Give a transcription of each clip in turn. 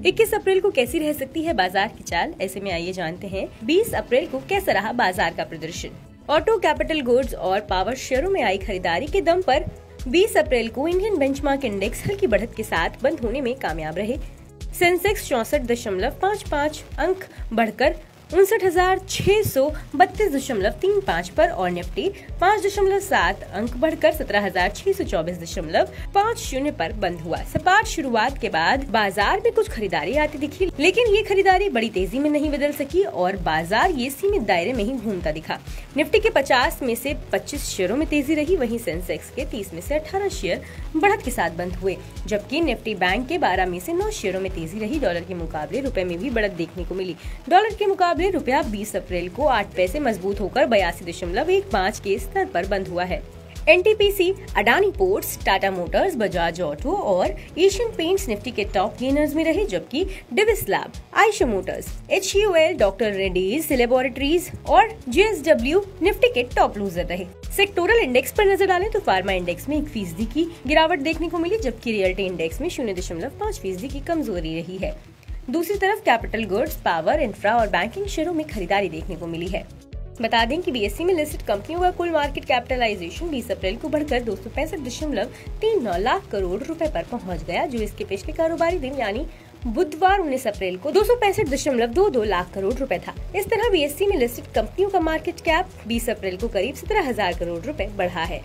21 अप्रैल को कैसी रह सकती है बाजार की चाल, ऐसे में आइए जानते हैं 20 अप्रैल को कैसा रहा बाजार का प्रदर्शन। ऑटो, कैपिटल गुड्स और पावर शेयरों में आई खरीदारी के दम पर 20 अप्रैल को इंडियन बेंचमार्क इंडेक्स हल्की बढ़त के साथ बंद होने में कामयाब रहे। सेंसेक्स 64.55 अंक बढ़कर 59,632.35 पर और निफ्टी 5.7 अंक बढ़कर 17,624.50 पर बंद हुआ। सपाट शुरुआत के बाद बाजार में कुछ खरीदारी आती दिखी, लेकिन ये खरीदारी बड़ी तेजी में नहीं बदल सकी और बाजार ये सीमित दायरे में ही घूमता दिखा। निफ्टी के 50 में से 25 शेयरों में तेजी रही, वहीं सेंसेक्स के 30 में से 18 शेयर बढ़त के साथ बंद हुए, जबकि निफ्टी बैंक के 12 में से 9 शेयरों में तेजी रही। डॉलर के मुकाबले रुपए में भी बढ़त देखने को मिली। डॉलर के मुकाबले रुपया 20 अप्रैल को 8 पैसे मजबूत होकर 82.15 के स्तर पर बंद हुआ है। NTPC, Adani ports, Tata motors, Bajaj auto और एशियन पेंट्स निफ्टी के टॉप गेनर्स में रहे, जबकि Divi's lab, Eicher motors, HUL, doctor Reddy's laboratories और JSW निफ्टी के टॉप लूजर रहे। सेक्टोरल इंडेक्स पर नजर डालें तो फार्मा इंडेक्स में 1% की गिरावट देखने को मिली, जबकि रियल्टी इंडेक्स में 0.5% की कमजोरी रही है। दूसरी तरफ कैपिटल गुड्स, पावर, इंफ्रा और बैंकिंग शेयरों में खरीदारी देखने को मिली है। बता दें कि BSE में लिस्टेड कंपनियों का कुल मार्केट कैपिटलाइजेशन 20 अप्रैल को बढ़कर 265.39 लाख करोड़ रुपए पर पहुंच गया, जो इसके पिछले कारोबारी दिन यानी बुधवार 19 अप्रैल को 265.22 लाख करोड़ रुपए था। इस तरह BSE में लिस्टेड कंपनियों का मार्केट कैप 20 अप्रैल को करीब 17,000 करोड़ रुपए बढ़ा है।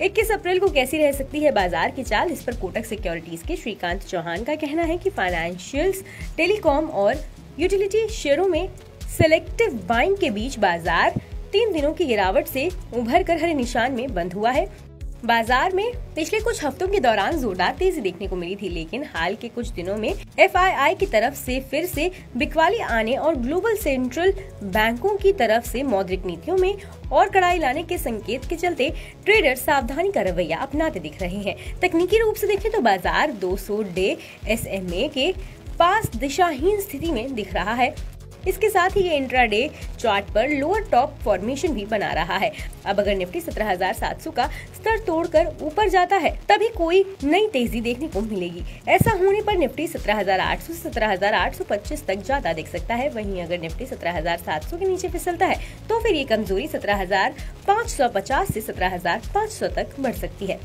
21 अप्रैल को कैसी रह सकती है बाजार की चाल, इस पर कोटक सिक्योरिटीज के श्रीकांत चौहान का कहना है कि फाइनेंशियल्स, टेलीकॉम और यूटिलिटी शेयरों में सेलेक्टिव बाइंग के बीच बाजार 3 दिनों की गिरावट से उभर कर हरे निशान में बंद हुआ है। बाजार में पिछले कुछ हफ्तों के दौरान जोरदार तेजी देखने को मिली थी, लेकिन हाल के कुछ दिनों में FII की तरफ से फिर से बिकवाली आने और ग्लोबल सेंट्रल बैंकों की तरफ से मौद्रिक नीतियों में और कड़ाई लाने के संकेत के चलते ट्रेडर सावधानी का रवैया अपनाते दिख रहे हैं। तकनीकी रूप से देखें तो बाजार 200 डे SMA के पास दिशाहीन स्थिति में दिख रहा है। इसके साथ ही ये इंट्राडे चार्ट पर लोअर टॉप फॉर्मेशन भी बना रहा है। अब अगर निफ्टी 17,700 का स्तर तोड़कर ऊपर जाता है तभी कोई नई तेजी देखने को मिलेगी। ऐसा होने पर निफ्टी 17,800 से 17,825 तक जाता दिख सकता है। वहीं अगर निफ्टी 17,700 के नीचे फिसलता है तो फिर ये कमजोरी 17,550 से 17,500 तक बढ़ सकती है।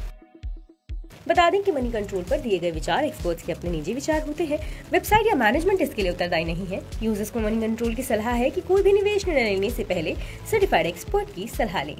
बता दें कि मनी कंट्रोल पर दिए गए विचार एक्सपर्ट्स के अपने निजी विचार होते हैं। वेबसाइट या मैनेजमेंट इसके लिए उत्तरदायी नहीं है। यूजर्स को मनी कंट्रोल की सलाह है कि कोई भी निवेश निर्णय लेने से पहले सर्टिफाइड एक्सपर्ट की सलाह लें।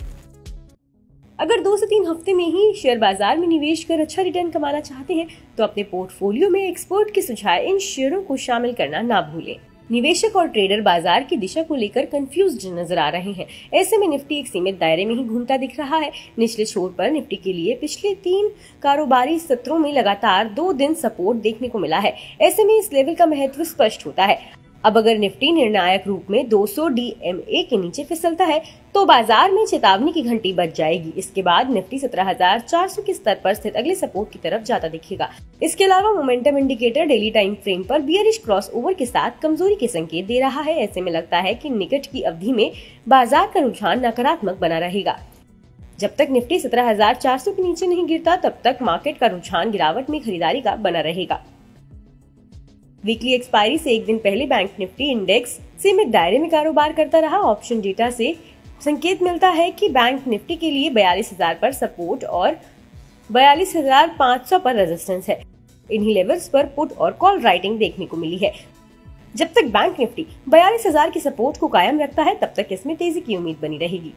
अगर 2 से 3 हफ्ते में ही शेयर बाजार में निवेश कर अच्छा रिटर्न कमाना चाहते हैं तो अपने पोर्टफोलियो में एक्सपर्ट के सुझाए इन शेयरों को शामिल करना ना भूलें। निवेशक और ट्रेडर बाजार की दिशा को लेकर कंफ्यूज्ड नजर आ रहे हैं। ऐसे में निफ्टी एक सीमित दायरे में ही घूमता दिख रहा है। निचले छोर पर निफ्टी के लिए पिछले 3 कारोबारी सत्रों में लगातार 2 दिन सपोर्ट देखने को मिला है। ऐसे में इस लेवल का महत्व स्पष्ट होता है। अब अगर निफ्टी निर्णायक रूप में 200 DMA के नीचे फिसलता है तो बाजार में चेतावनी की घंटी बज जाएगी। इसके बाद निफ्टी 17,400 के स्तर पर स्थित अगले सपोर्ट की तरफ जाता दिखेगा। इसके अलावा momentum indicator daily time frame पर बियरिश क्रॉस ओवर के साथ कमजोरी के संकेत दे रहा है। ऐसे में लगता है कि निकट की अवधि में बाजार का रुझान नकारात्मक बना रहेगा। जब तक निफ्टी 17,400 के नीचे नहीं गिरता तब तक मार्केट का रुझान गिरावट में खरीदारी का बना रहेगा। वीकली एक्सपायरी से एक दिन पहले बैंक निफ्टी इंडेक्स सीमित दायरे में कारोबार करता रहा। ऑप्शन डेटा से संकेत मिलता है कि बैंक निफ्टी के लिए 42,000 पर सपोर्ट और 42,500 पर रेजिस्टेंस है। इन्हीं लेवल्स पर पुट और कॉल राइटिंग देखने को मिली है। जब तक बैंक निफ्टी 42,000 की सपोर्ट को कायम रखता है तब तक इसमें तेजी की उम्मीद बनी रहेगी।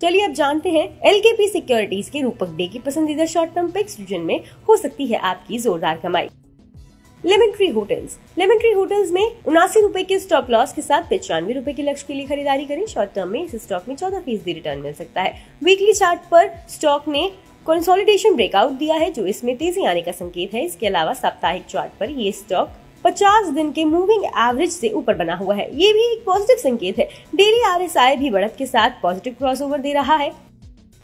चलिए अब जानते हैं LKP सिक्योरिटीज के रूपक डे की पसंदीदा शॉर्ट टर्म पिक्स, जिनमें हो सकती है आपकी जोरदार कमाई। लेमन ट्री होटल्स में 79 रुपए के स्टॉप लॉस के साथ 95 रुपए के लक्ष्य के लिए खरीदारी करें। शॉर्ट टर्म में इस स्टॉक में 14% रिटर्न मिल सकता है। वीकली चार्ट पर स्टॉक ने कंसोलिडेशन ब्रेकआउट दिया है, जो इसमें तेजी आने का संकेत है। इसके अलावा साप्ताहिक चार्ट पर ये स्टॉक 50 दिन के मूविंग एवरेज से ऊपर बना हुआ है। ये भी एक पॉजिटिव संकेत है। डेली RSI भी बढ़त के साथ पॉजिटिव क्रॉसओवर दे रहा है।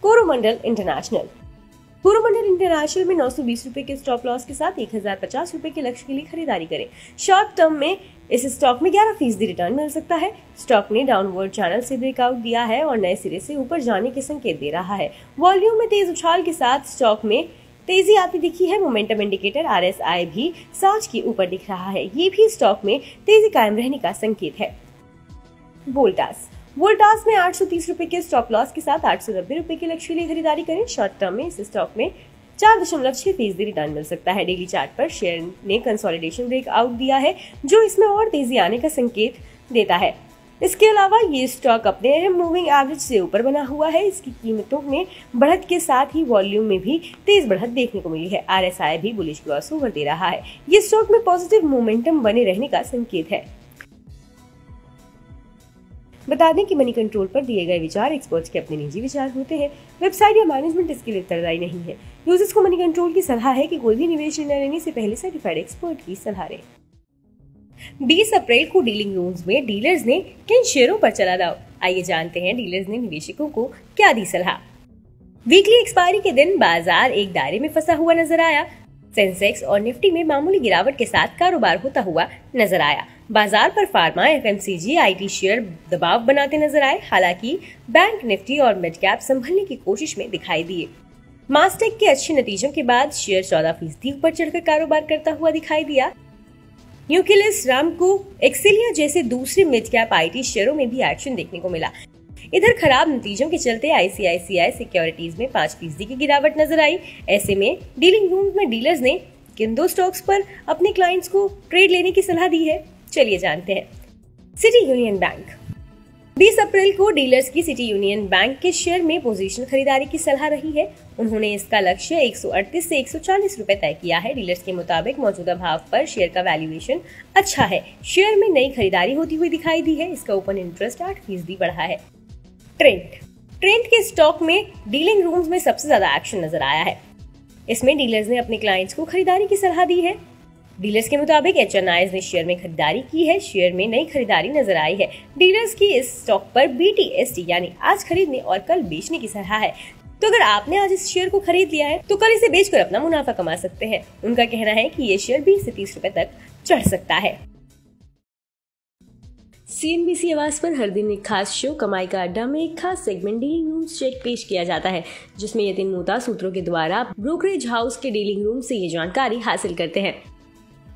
कोरोमंडल इंटरनेशनल में 920 रुपए के स्टॉप लॉस के साथ 1,050 रुपए के लक्ष्य के लिए खरीदारी करें। शॉर्ट टर्म में इस स्टॉक में 11% रिटर्न मिल सकता है। स्टॉक ने डाउनवर्ड चैनल से ब्रेकआउट दिया है और नए सिरे से ऊपर जाने के संकेत दे रहा है। वॉल्यूम में तेज उछाल के साथ स्टॉक में तेजी आती दिखी है। मोमेंटम इंडिकेटर RSI भी 60 के ऊपर दिख रहा है। ये भी स्टॉक में तेजी कायम रहने का संकेत है। वोल्टास में 830 रुपए के स्टॉप लॉस के साथ 890 रुपए के लक्ष्य के लिए खरीदारी करें। शॉर्ट टर्म में इस स्टॉक में 4.6% रिटर्न मिल सकता है। डेली चार्ट पर शेयर ने कंसोलिडेशन ब्रेकआउट दिया है, जो इसमें और तेजी आने का संकेत देता है। इसके अलावा ये स्टॉक अपने अहम मूविंग एवरेज से ऊपर बना हुआ है। इसकी कीमतों में बढ़त के साथ ही वॉल्यूम में भी तेज बढ़त देखने को मिली है। RSI भी बुलिश क्रॉसओवर दे रहा है। ये स्टॉक में पॉजिटिव मोमेंटम बने रहने का संकेत है। बता दें कि मनी कंट्रोल पर दिए गए विचार एक्सपर्ट्स के अपने निजी विचार होते हैं। वेबसाइट या मैनेजमेंट इसके लिए उत्तरदायी नहीं है। यूजर्स को मनी कंट्रोल की सलाह है कि कोई भी निवेश निर्णय लेने से पहले सर्टिफाइड एक्सपर्ट की सलाह लें। 20 अप्रैल को डीलिंग रूम्स में डीलर्स ने किन शेयरों पर चला दाव? आइए जानते हैं डीलर्स ने निवेशकों को क्या दी सलाह। वीकली एक्सपायरी के दिन बाजार एक दायरे में फंसा हुआ नजर आया। सेंसेक्स और निफ्टी में मामूली गिरावट के साथ कारोबार होता हुआ नजर आया। बाजार पर फार्मा, FMCG, IT शेयर दबाव बनाते नजर आए। हालांकि बैंक, निफ्टी और मिड कैप संभलने की कोशिश में दिखाई दिए। मास्टेक के अच्छे नतीजों के बाद शेयर 14% ऊपर चढ़कर कारोबार करता हुआ दिखाई दिया। न्यूक्लियस, रामको, एक्सेलिया जैसे दूसरे मिड कैप IT शेयरों में भी एक्शन देखने को मिला। इधर खराब नतीजों के चलते ICICI सिक्योरिटीज में 5% की गिरावट नजर आई। ऐसे में डीलिंग रूम में डीलर्स ने किन दो स्टॉक्स पर अपने क्लाइंट्स को ट्रेड लेने की सलाह दी है, चलिए जानते हैं। City union bank. 20 अप्रैल को डीलर्स की सिटी यूनियन बैंक के शेयर में पोजीशन खरीदारी की सलाह रही है। उन्होंने इसका लक्ष्य 138 से 140 रुपए तय किया है। डीलर्स के मुताबिक मौजूदा भाव पर शेयर का वैल्यूएशन अच्छा है। शेयर में नई खरीदारी होती हुई दिखाई दी है। इसका ओपन इंटरेस्ट 8% बढ़ा है। ट्रेंट के स्टॉक में डीलिंग रूम्स में सबसे ज्यादा एक्शन नजर आया है। इसमें डीलर्स ने अपने क्लाइंट्स को खरीदारी की सलाह दी है। डीलर्स के मुताबिक HNIs ने शेयर में खरीदारी की है। शेयर में नई खरीदारी नजर आई है। डीलर्स की इस स्टॉक पर BTST यानी आज खरीदने और कल बेचने की सलाह है। तो अगर आपने आज इस शेयर को खरीद लिया है तो कल इसे बेचकर अपना मुनाफा कमा सकते हैं। उनका कहना है कि ये शेयर 20 से 30 रुपए तक चढ़ सकता है। CNBC आवाज पर हर दिन एक खास शो कमाई का अड्डा में एक खास सेगमेंट डीलिंग रूम्स चेक पेश किया जाता है, जिसमें यतिन मोहता सूत्रों के द्वारा ब्रोकरेज हाउस के डीलिंग रूम से ये जानकारी हासिल करते हैं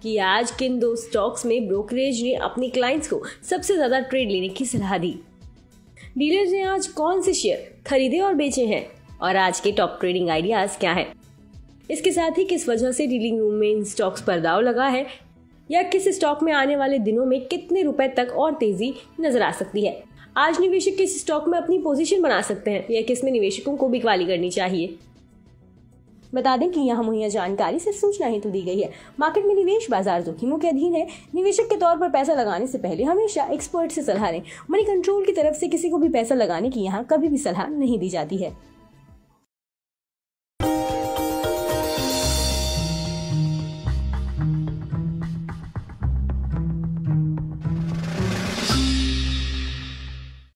कि आज किन दो स्टॉक्स में ब्रोकरेज ने अपने क्लाइंट्स को सबसे ज्यादा ट्रेड लेने की सलाह दी। डीलर्स ने आज कौन से शेयर खरीदे और बेचे हैं और आज के टॉप ट्रेडिंग आइडियाज क्या हैं। इसके साथ ही किस वजह से डीलिंग रूम में इन स्टॉक्स पर दाव लगा है या किस स्टॉक में आने वाले दिनों में कितने रुपए तक और तेजी नजर आ सकती है। आज निवेशक किस स्टॉक में अपनी पोजीशन बना सकते हैं या किस में निवेशकों को बिकवाली करनी चाहिए। बता दें कि यहाँ मुहैया जानकारी सिर्फ सूचना हेतु दी गई है। मार्केट में निवेश बाजार जोखिमों के अधीन है। निवेशक के तौर पर पैसा लगाने से पहले हमेशा एक्सपर्ट से सलाह लें। मनी कंट्रोल की तरफ से किसी को भी पैसा लगाने की यहाँ कभी भी सलाह नहीं दी जाती है।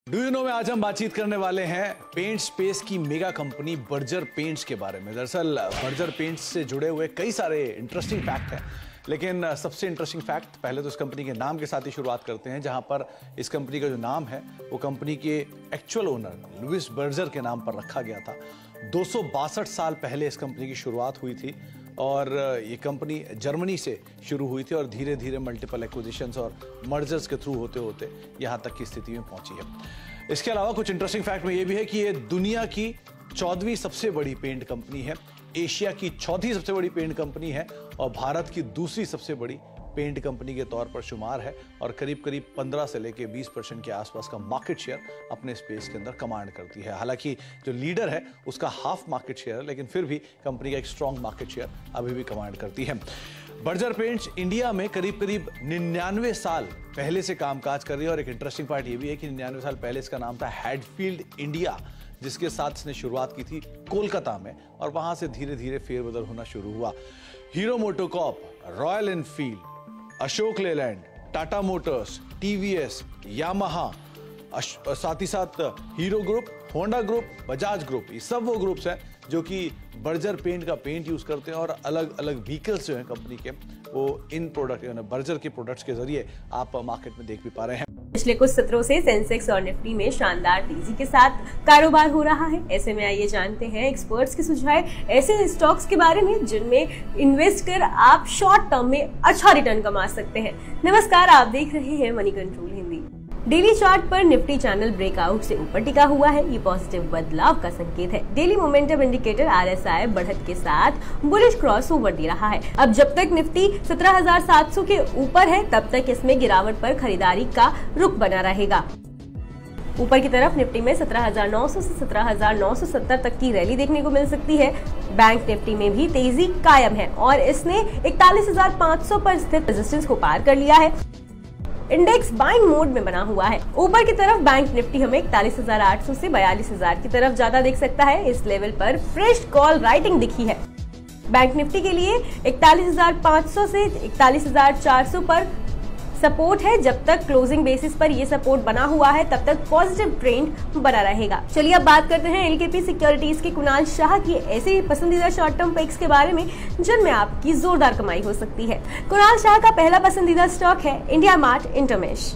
डू यू नो में आज हम बातचीत करने वाले हैं पेंट स्पेस की मेगा कंपनी बर्जर पेंट्स के बारे में। दरअसल बर्जर पेंट्स से जुड़े हुए कई सारे इंटरेस्टिंग फैक्ट हैं, लेकिन सबसे इंटरेस्टिंग फैक्ट पहले तो इस कंपनी के नाम के साथ ही शुरुआत करते हैं, जहां पर इस कंपनी का जो नाम है वो कंपनी के एक्चुअल ओनर लुइस बर्जर के नाम पर रखा गया था। 262 साल पहले इस कंपनी की शुरुआत हुई थी और ये कंपनी जर्मनी से शुरू हुई थी और धीरे धीरे मल्टीपल एक्विजिशंस और मर्जर्स के थ्रू होते होते यहाँ तक की स्थिति में पहुंची है। इसके अलावा कुछ इंटरेस्टिंग फैक्ट में ये भी है कि ये दुनिया की 14वीं सबसे बड़ी पेंट कंपनी है, एशिया की 4थी सबसे बड़ी पेंट कंपनी है और भारत की दूसरी सबसे बड़ी पेंट कंपनी के तौर पर शुमार है और करीब करीब 15 से लेके 20% के आसपास का मार्केट शेयर अपने स्पेस के अंदर कमांड करती है। हालांकि जो लीडर है उसका हाफ मार्केट शेयर है, लेकिन फिर भी कंपनी का एक स्ट्रॉन्ग मार्केट शेयर अभी भी कमांड करती है। बर्जर पेंट्स इंडिया में करीब करीब 99 साल पहले से कामकाज कर रही है और एक इंटरेस्टिंग पार्ट ये भी है कि 99 साल पहले इसका नाम था हैडफील्ड इंडिया, जिसके साथ इसने शुरुआत की थी कोलकाता में और वहां से धीरे धीरे फेरबदल होना शुरू हुआ। Hero MotoCorp, royal Enfield, Ashok Leyland, Tata Motors, TVS, Yamaha, साथ ही साथ hero group, Honda group, Bajaj group, ये सब वो ग्रुप्स हैं जो कि बर्जर पेंट का पेंट यूज करते हैं और अलग अलग व्हीकल्स जो हैं कंपनी के वो इन प्रोडक्ट बर्जर के प्रोडक्ट्स के जरिए आप मार्केट में देख भी पा रहे हैं। पिछले कुछ सत्रों से सेंसेक्स और निफ्टी में शानदार तेजी के साथ कारोबार हो रहा है। ऐसे में आइए जानते हैं एक्सपर्ट्स के सुझाव ऐसे स्टॉक्स के बारे में जिनमें इन्वेस्ट कर आप शॉर्ट टर्म में अच्छा रिटर्न कमा सकते हैं। नमस्कार, आप देख रहे हैं money control Hindi. Daily chart पर निफ्टी चैनल ब्रेकआउट से ऊपर टिका हुआ है। ये पॉजिटिव बदलाव का संकेत है। डेली मोमेंटम इंडिकेटर RSI बढ़त के साथ बुलिश क्रॉसओवर दे रहा है। अब जब तक निफ्टी 17,700 के ऊपर है तब तक इसमें गिरावट पर खरीदारी का रुख बना रहेगा। ऊपर की तरफ निफ्टी में 17,900 से 17,970 तक की रैली देखने को मिल सकती है। बैंक निफ्टी में भी तेजी कायम है और इसने 41,500 पर स्थित रेजिस्टेंस को पार कर लिया है। इंडेक्स बाइंग मोड में बना हुआ है। ऊपर की तरफ बैंक निफ्टी हमें 41,800 से 42,000 की तरफ ज्यादा दिख सकता है। इस लेवल पर फ्रेश कॉल राइटिंग दिखी है। बैंक निफ्टी के लिए 41,500 से 41,400 पर सपोर्ट है। जब तक क्लोजिंग बेसिस पर ये सपोर्ट बना हुआ है तब तक पॉजिटिव ट्रेंड बना रहेगा। चलिए अब बात करते हैं LKP सिक्योरिटीज के कुणाल शाह की ऐसे ही पसंदीदा शॉर्ट टर्म पिक्स के बारे में जिनमें आपकी जोरदार कमाई हो सकती है। कुणाल शाह का पहला पसंदीदा स्टॉक है इंडिया मार्ट इंटरमेश।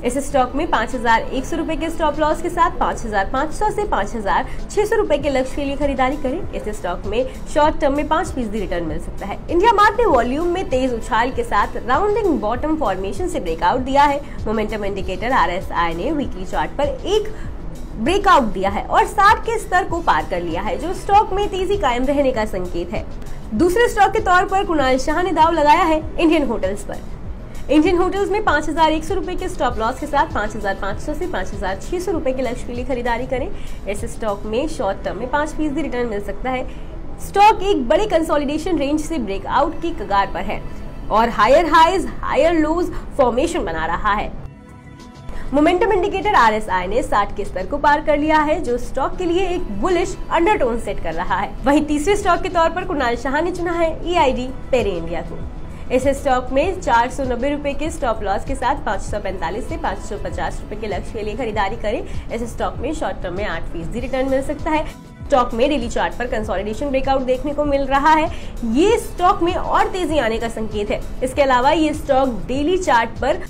इस स्टॉक में 5,100 रुपए के स्टॉप लॉस के साथ 5,500 से 5,600 रुपए के लक्ष्य के लिए खरीदारी करें। इस स्टॉक में शॉर्ट टर्म में 5% रिटर्न मिल सकता है। इंडिया मार्ट ने वॉल्यूम में तेज उछाल के साथ राउंडिंग बॉटम फॉर्मेशन से ब्रेकआउट दिया है। मोमेंटम इंडिकेटर RSI ने वीकली चार्ट पर एक ब्रेकआउट दिया है और 60 के स्तर को पार कर लिया है, जो स्टॉक में तेजी कायम रहने का संकेत है। दूसरे स्टॉक के तौर पर कुणाल शाह ने दाव लगाया है इंडियन होटल्स पर। इंडियन होटल्स में 5,100 रुपए के स्टॉप लॉस के साथ 5,500 से 5,600 रुपए के लक्ष्य के लिए खरीदारी करें। इस स्टॉक में शॉर्ट टर्म में 5% रिटर्न मिल सकता है। स्टॉक एक बड़े कंसोलिडेशन रेंज से ब्रेकआउट की कगार पर है और higher highs higher lows formation बना रहा है। मोमेंटम इंडिकेटर RSI ने 60 के स्तर को पार कर लिया है, जो स्टॉक के लिए एक बुलिश अंडरटोन सेट कर रहा है। वहीं तीसरे स्टॉक के तौर पर कुणाल शाह ने चुना है EID पेरी इंडिया को। इस स्टॉक में 490 रुपए के स्टॉप लॉस के साथ 545 से 550 रुपए के लक्ष्य के लिए खरीदारी करें। इस स्टॉक में शॉर्ट टर्म में 8% रिटर्न मिल सकता है। स्टॉक में डेली चार्ट पर कंसोलिडेशन ब्रेकआउट देखने को मिल रहा है। ये स्टॉक में और तेजी आने का संकेत है। इसके अलावा ये स्टॉक डेली चार्ट पर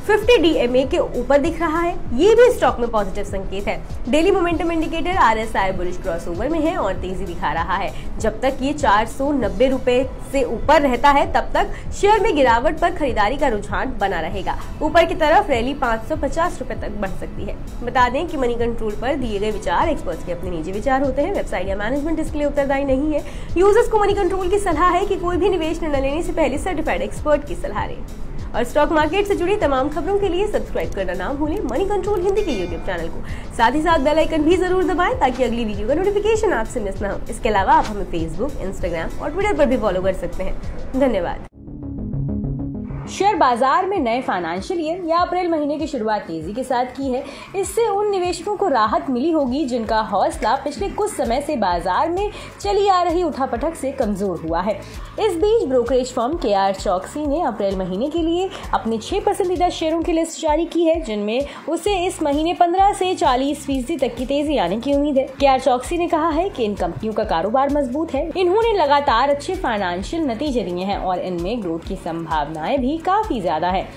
50 DMA के ऊपर दिख रहा है। ये भी स्टॉक में पॉजिटिव संकेत है। Daily momentum indicator RSI bullish crossover में है और तेजी दिखा रहा है। जब तक ये 490 रुपए से ऊपर रहता है तब तक शेयर में गिरावट पर खरीदारी का रुझान बना रहेगा। ऊपर की तरफ रैली 550 रुपए तक बढ़ सकती है। बता दें कि मनी कंट्रोल पर दिए गए विचार एक्सपर्ट्स के अपने निजी विचार होते हैं। वेबसाइट या मैनेजमेंट इसके लिए उत्तरदायी नहीं है। यूजर्स को मनी कंट्रोल की सलाह है कि कोई भी निवेश निर्णय लेने से पहले सर्टिफाइड एक्सपर्ट की सलाह लें। और स्टॉक मार्केट से जुड़ी तमाम खबरों के लिए सब्सक्राइब करना ना भूलें मनी कंट्रोल हिंदी के YouTube चैनल को। साथ ही साथ बेल आइकन भी जरूर दबाएं ताकि अगली वीडियो का नोटिफिकेशन आपसे मिस ना हो। इसके अलावा आप हमें Facebook, Instagram और Twitter पर भी फॉलो कर सकते हैं। धन्यवाद। शेयर बाजार में नए फाइनेंशियल ईयर या अप्रैल महीने की शुरुआत तेजी के साथ की है। इससे उन निवेशकों को राहत मिली होगी जिनका हौसला पिछले कुछ समय से बाजार में चली आ रही उठापटक से कमजोर हुआ है। इस बीच ब्रोकरेज फर्म KR चौकसी ने अप्रैल महीने के लिए अपने 6 पसंदीदा शेयरों की लिस्ट जारी की है, जिनमें उसे इस महीने 15 से 40% तक की तेजी आने की उम्मीद है। KR चौकसी ने कहा है कि इन कंपनियों का कारोबार मजबूत है। इन्होंने लगातार अच्छे फाइनेंशियल नतीजे दिए हैं और इनमें ग्रोथ की संभावनाएं भी काफी ज्यादा है।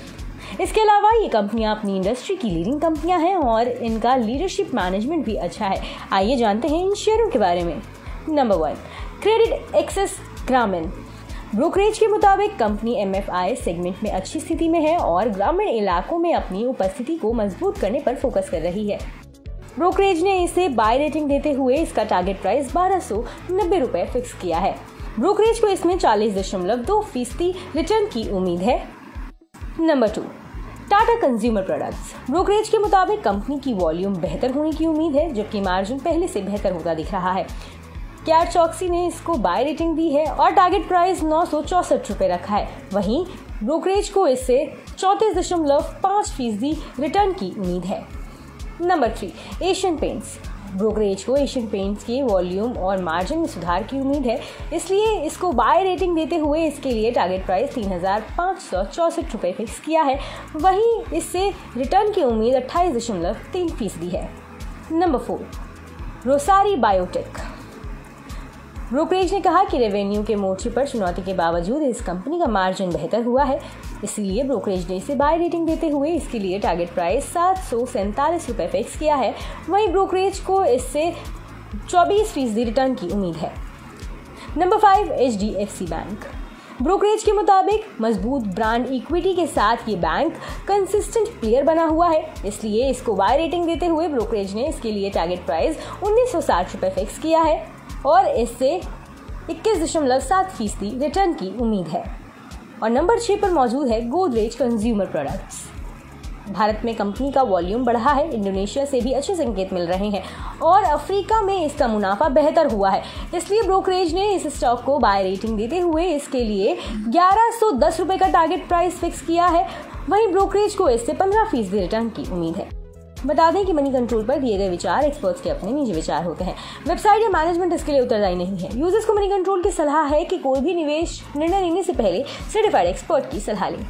इसके अलावा ये कंपनियां अपनी इंडस्ट्री की लीडिंग कंपनियां हैं और इनका लीडरशिप मैनेजमेंट भी अच्छा है। आइए जानते हैं इन शेयरों के बारे में। नंबर 1, क्रेडिट एक्सेस ग्रामीण। ब्रोकरेज के मुताबिक कंपनी MFI सेगमेंट में अच्छी स्थिति में है और ग्रामीण इलाकों में अपनी उपस्थिति को मजबूत करने पर फोकस कर रही है। ब्रोकरेज ने इसे बाय रेटिंग देते हुए इसका टारगेट प्राइस 1290 रुपए फिक्स किया है। ब्रोकरेज को इसमें 40.2% रिटर्न की उम्मीद है। Number 2, Tata consumer products. Brokerage के मुताबिक कंपनी की वॉल्यूम बेहतर होने की उम्मीद है, जबकि मार्जिन पहले से बेहतर होता दिख रहा है। KR चौकसी ने इसको बाय रेटिंग दी है और टारगेट प्राइस 964 रुपए रखा है। वहीं ब्रोकरेज को इससे 34.5% रिटर्न की उम्मीद है। Number 3, Asian paints. ब्रोकरेज को एशियन पेंट्स के वॉल्यूम और मार्जिन में सुधार की उम्मीद है, इसलिए इसको बाय रेटिंग देते हुए इसके लिए टारगेट प्राइस 3,564 रुपए फिक्स किया है। वहीं इससे रिटर्न की उम्मीद 28.3% है। Number 4, Rossari biotech. ब्रोकरेज ने कहा कि रेवेन्यू के मोर्चे पर चुनौती के बावजूद इस कंपनी का मार्जिन बेहतर हुआ है, इसलिए ब्रोकरेज ने इसे बाय रेटिंग देते हुए इसके लिए टारगेट प्राइस 747 रुपए फिक्स किया है। वहीं ब्रोकरेज को इससे 24% रिटर्न की उम्मीद है। Number 5, HDFC bank. ब्रोकरेज के मुताबिक मजबूत ब्रांड इक्विटी के साथ ये बैंक कंसिस्टेंट प्लेयर बना हुआ है, इसलिए इसको बाय रेटिंग देते हुए ब्रोकरेज ने इसके लिए टारगेट प्राइस 1960 रुपए फिक्स किया है और इससे 21.7% रिटर्न की उम्मीद है। और नंबर 6 पर मौजूद है गोदरेज कंज्यूमर प्रोडक्ट्स। भारत में कंपनी का वॉल्यूम बढ़ा है, इंडोनेशिया से भी अच्छे संकेत मिल रहे हैं और अफ्रीका में इसका मुनाफा बेहतर हुआ है, इसलिए ब्रोकरेज ने इस स्टॉक को बाय रेटिंग देते हुए इसके लिए 1110 रुपए का टारगेट प्राइस फिक्स किया है। वहीं ब्रोकरेज को इससे 15% रिटर्न की उम्मीद है। बता दें कि मनी कंट्रोल पर दिए गए विचार एक्सपर्ट्स के अपने निजी विचार होते हैं। वेबसाइट या मैनेजमेंट इसके लिए उत्तरदायी नहीं है। यूजर्स को मनी कंट्रोल की सलाह है कि कोई भी निवेश निर्णय लेने से पहले सर्टिफाइड एक्सपर्ट की सलाह लें।